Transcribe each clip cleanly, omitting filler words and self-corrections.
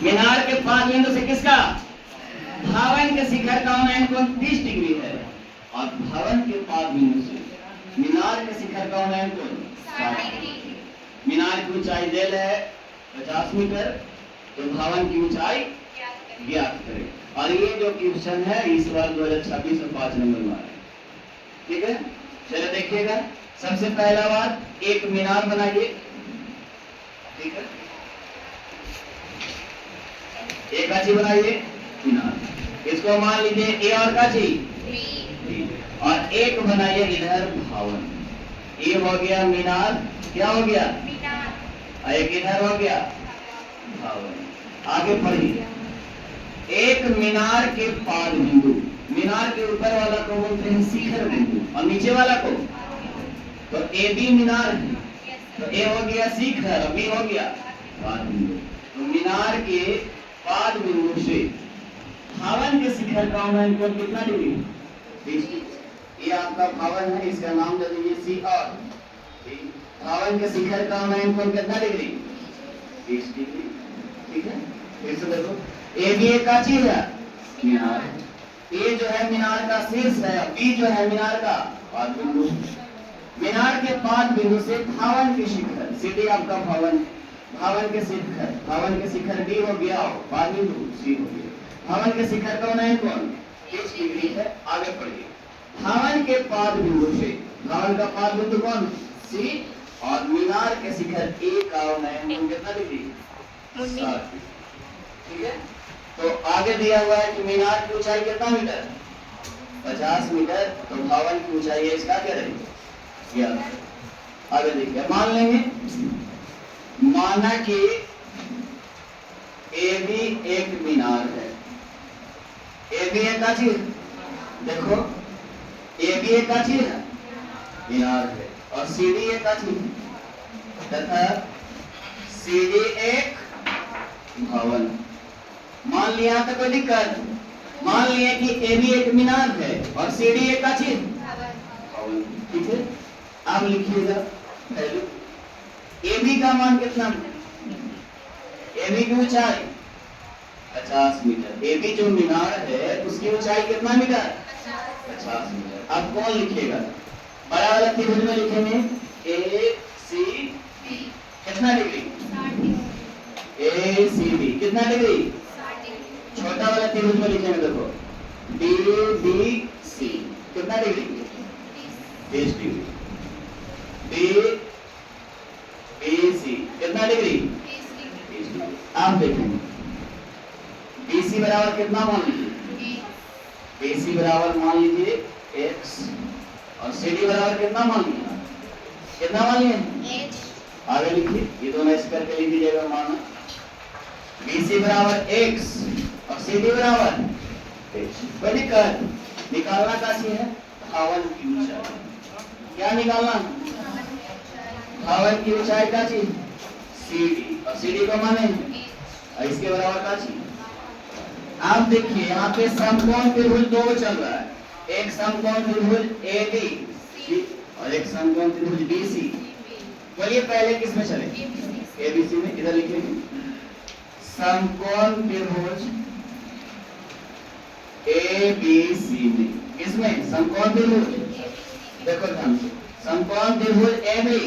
मीनार के पाद बिंदु से किसका? भवन के शिखर का औन्नयन कोण 30 डिग्री है और भवन के पाद बिंदु से मीनार के शिखर का औन्नयन कोण 60 डिग्री। मीनार की ऊंचाई देल है 50 मीटर, तो भवन की ऊंचाई ज्ञात करें। और ये जो क्वेश्चन है इस बार 2026 में 5 नंबर में आया। ठीक है, चलो देखिएगा। सबसे पहला बात, एक मीनार बनाइए। ठीक है, एक काची बनाइए मीनार, इसको मान लीजिए ए और काची, और एक बनाइए इधर भवन। ये हो गया मीनार, क्या हो गया? मीनार। एक इधर हो गया भवन। आगे पढ़िए, एक मीनार के पाद बिंदु, मीनार के ऊपर वाला को बोलते हैं शिखर बिंदु और नीचे वाला को, तो ए बी मीनार है, तो ए हो गया शिखर और बी हो गया पाद बिंदु। तो मीनार के पाद बिंदु से भवन के शिखर का औन्नयन कोण कितना डिग्री? 30 डिग्री। ये आपका भवन है, इसका नाम दे दीजिए सी और भवन के शिखर का औन्नयन कोण कितना डिग्री? 30 डिग्री। ठीक है, फिर से देखो, ए बी एक का चीज है मीनार, ए जो है मीनार का शीर्ष है, बी जो है मीनार का पाद बिंदु। मीनार के पाद बिंदु से भवन के शिखर, सीधी आपका भवन, भवन के शिखर डी हो गया, पाद बिंदु सी हो गया। भवन के शिखर का औन्नयन कोण 30 डिग्री है। आगे पढ़िए, भवन के पाद बिंदु से, भवन का पाद बिंदु कौन? सी, और मीनार के शिखर ए का औन्नयन कोण कितना डिग्री? 60 डिग्री। ठीक है, तो आगे दिया हुआ है कि मीनार की ऊंचाई कितना मीटर? 50 मीटर, तो भवन की ऊंचाई इसका क्या रहेगी? आगे देखिए, मान लेंगे, माना कि ए बी एक मीनार है, ए बी एक का चीज, देखो ए बी एक का चीज है मीनार है, और सी डी एक का चीज तथा सी डी एक भवन। मान लिया तो कोई दिक्कत? मान लिया कि ए बी एक मीनार है और सी डी एक का चीज भवन। ठीक है, अब लिखिएगा वैल्यू। ए बी का मान कितना? ए बी की ऊंचाई 50 मीटर। ए बी जो मीनार है उसकी ऊंचाई कितना मीटर? 50 मीटर। अब कौन लिखिएगा? बड़ा वाला त्रिभुज में लिखेंगे ए सी बी कितना डिग्री? ए सी बी कितना डिग्री? छोटा वाला त्रिभुज में लिखेंगे, देखो डी बी सी कितना degree? 30 degree. D B C कितना डिग्री? 30 डिग्री। आप देखेंगे बी सी बराबर कितना मान लीजिए? बी सी बराबर मान लीजिए x, और सी डी बराबर कितना मान लीजिए? कितना मान लिए? आगे लिखिए, ये दोनों ऐसे करके लिख दीजिएगा। माना बी सी बराबर x और सी डी बराबर x। कोई दिक्कत? निकालना कैसी है? भवन की ऊंचाई। क्या निकालना? भवन की ऊंचाई का चीज सी डी, और सी डी को माने और इसके बराबर का चीज। आप देखिए यहाँ पे समकोण त्रिभुज दो चल रहा है, एक समकोण त्रिभुज ए बी और एक समकोण त्रिभुज बी सी। बोलिए पहले किस में चले? ए बी सी में। इधर लिखेंगे समकोण त्रिभुज ए बी सी में, किसमें? समकोण त्रिभुज। देखो ध्यान से, समकोण त्रिभुज ए बी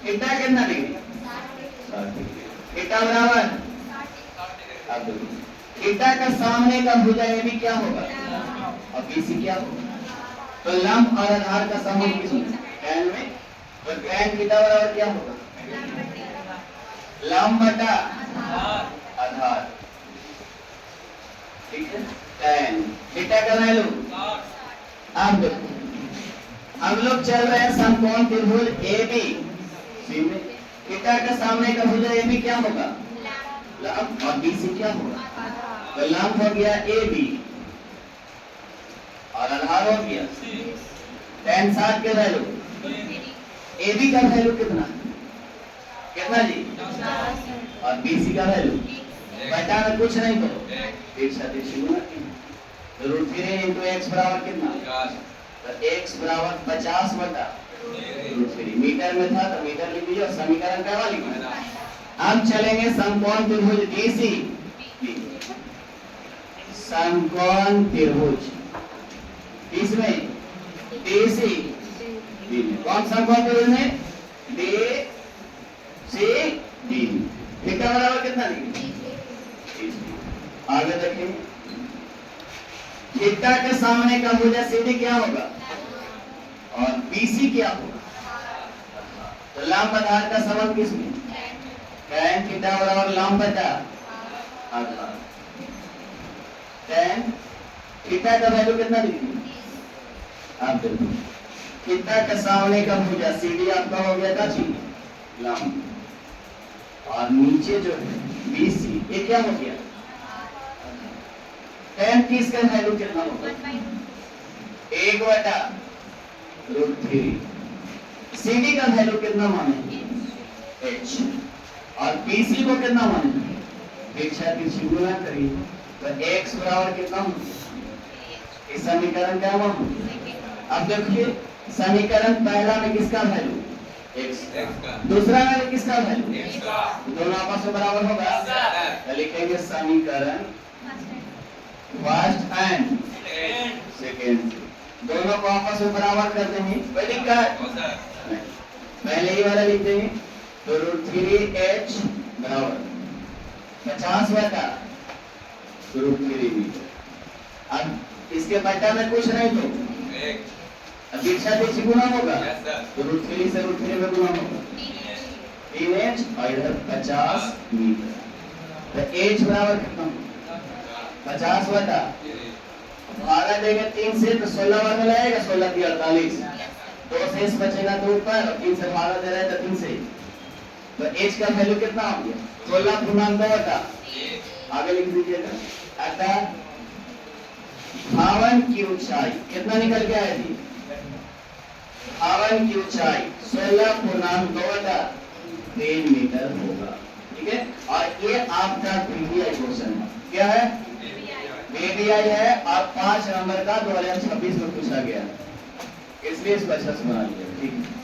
थीटा कितना डिग्री? 60 डिग्री। थीटा बराबर, अब देखो थीटा का सामने का भुजा ए बी क्या होगा और बी सी क्या होगा? तो लंब और आधार का समूह किसमें? tan में। तो tan थीटा बराबर क्या होगा? लंब बटा आधार। ठीक है, tan थीटा का वैल्यू। अब देखो हम लोग चल रहे हैं समकोण त्रिभुज ए बी सी में, थीटा का सामने का भुजा ए बी क्या होगा? लंब, और बी सी क्या होगा? तो लंब हो गया ए बी और आधार हो गया tan 60 के वैल्यू। ए बी का वैल्यू कितना? कितना जी? और बी सी का वैल्यू बटा में कुछ नहीं तो एक साथ तो √3 into x बराबर कितना? तो x बराबर 50 बटा √3। मीटर में था तो मीटर लिख लीजिए और समीकरण क्या लिखना? अब चलेंगे समकोण त्रिभुज बीसी। समकोण त्रिभुज इसमें बीसी, कौन समकोण त्रिभुज में BCD। थीटा बराबर कितना लिखेंगे? आगे देखेंगे, थीटा के सामने का भुजा CD क्या होगा और BC क्या होगा? तो लंब आधार का संबंध किसमें? tan थीटा बराबर लंब बटा आधार। tan थीटा का वैल्यू कितना लिखेंगे? आप देखो, थीटा के सामने का भुजा CD आपका हो गया था लंब, और नीचे जो है BC ये क्या हो गया? tan 30 का वैल्यू कितना होगा? 1/√3। CD का वैल्यू कितना माने? H। और BC को कितना माने? पीछे पीछे गुणा करिए तो x बराबर कितना होगा? इस समीकरण क्या हुआ? अब देखिए, समीकरण पहला में किसका वैल्यू? x का। दूसरा में किसका वैल्यू? x का। दोनों आपस में बराबर होगा तो लिखेंगे समीकरण फर्स्ट एंड सेकेंड, दोनों को आपस में बराबर कर देंगे। कोई दिक्कत? पहले ही वाला लिख देंगे तो √3h बराबर 50/√3 मीटर। अब इसके बटा में कुछ नहीं तो अब पीछा पीछे गुना होगा तो √3 से √3 में गुना होगा 3h और इधर 50 मीटर। तो h बराबर कितना? 50/, भागा देंगे 3 से तो 16 बार में लगेगा, 16 की 48, 2 से इस बचेगा तो ऊपर और 3 से भागा दे रहे हैं तो 3 से, तो h का वैल्यू कितना हो गया? 16 आगे लिख दीजिएगा। अतः धावन की ऊंचाई कितना निकल के आया थी? धावन की ऊंचाई 16.2/3 मीटर होगा। ठीक है, और ये आपका PBI क्वेश्चन है। क्या है? PBI है, और 5 नंबर का 2026 में पूछा गया, इसलिए इसको अच्छा से बना लिया। ठीक है।